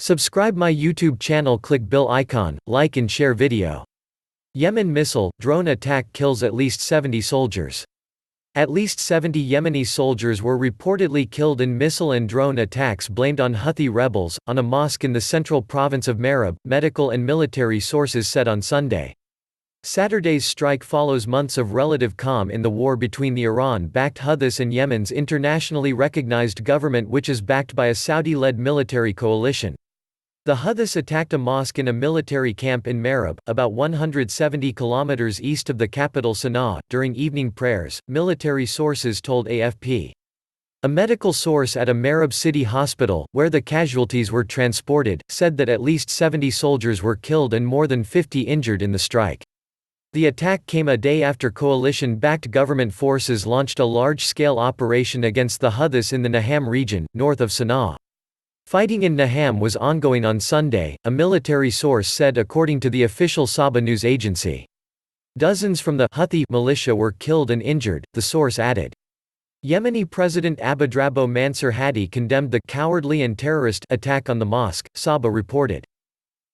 Subscribe my YouTube channel, click bell icon, like and share video. Yemen missile, drone attack kills at least 70 soldiers. At least 70 Yemeni soldiers were reportedly killed in missile and drone attacks blamed on Huthi rebels, on a mosque in the central province of Marib, medical and military sources said on Sunday. Saturday's strike follows months of relative calm in the war between the Iran-backed Houthis and Yemen's internationally recognized government, which is backed by a Saudi-led military coalition. The Houthis attacked a mosque in a military camp in Marib, about 170 kilometers east of the capital Sanaa, during evening prayers, military sources told AFP. A medical source at a Marib city hospital, where the casualties were transported, said that at least 70 soldiers were killed and more than 50 injured in the strike. The attack came a day after coalition-backed government forces launched a large-scale operation against the Houthis in the Naham region, north of Sanaa. Fighting in Naham was ongoing on Sunday, a military source said, according to the official Saba news agency. Dozens from the Huthi militia were killed and injured, the source added. Yemeni President Abdrabbuh Mansur Hadi condemned the cowardly and terrorist attack on the mosque, Saba reported.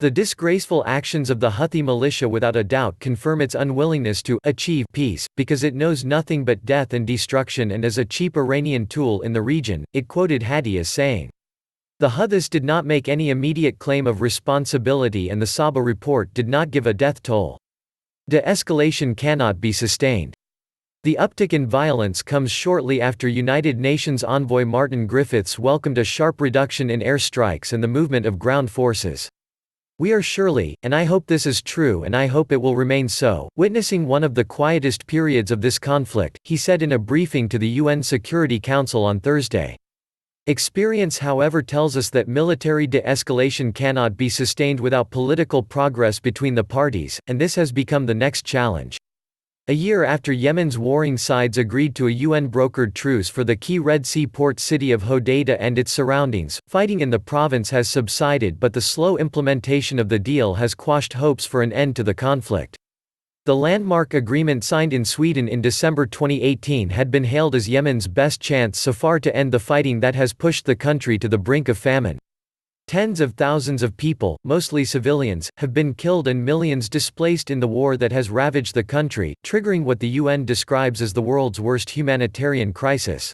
The disgraceful actions of the Huthi militia without a doubt confirm its unwillingness to achieve peace, because it knows nothing but death and destruction and is a cheap Iranian tool in the region, it quoted Hadi as saying. The Houthis did not make any immediate claim of responsibility and the Saba report did not give a death toll. De-escalation cannot be sustained. The uptick in violence comes shortly after United Nations envoy Martin Griffiths welcomed a sharp reduction in air strikes and the movement of ground forces. We are surely, and I hope this is true and I hope it will remain so, witnessing one of the quietest periods of this conflict, he said in a briefing to the UN Security Council on Thursday. Experience, however, tells us that military de-escalation cannot be sustained without political progress between the parties, and this has become the next challenge. A year after Yemen's warring sides agreed to a UN-brokered truce for the key Red Sea port city of Hodeida and its surroundings, fighting in the province has subsided, but the slow implementation of the deal has quashed hopes for an end to the conflict. The landmark agreement signed in Sweden in December 2018 had been hailed as Yemen's best chance so far to end the fighting that has pushed the country to the brink of famine. Tens of thousands of people, mostly civilians, have been killed and millions displaced in the war that has ravaged the country, triggering what the UN describes as the world's worst humanitarian crisis.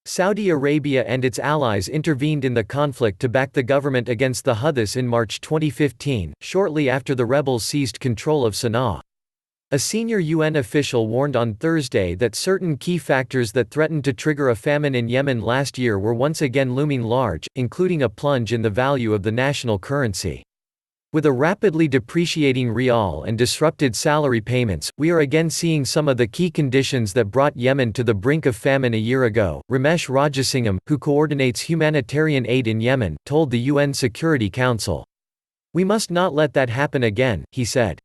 Saudi Arabia and its allies intervened in the conflict to back the government against the Houthis in March 2015, shortly after the rebels seized control of Sanaa. A senior UN official warned on Thursday that certain key factors that threatened to trigger a famine in Yemen last year were once again looming large, including a plunge in the value of the national currency. With a rapidly depreciating rial and disrupted salary payments, we are again seeing some of the key conditions that brought Yemen to the brink of famine a year ago, Ramesh Rajasingham, who coordinates humanitarian aid in Yemen, told the UN Security Council. We must not let that happen again, he said.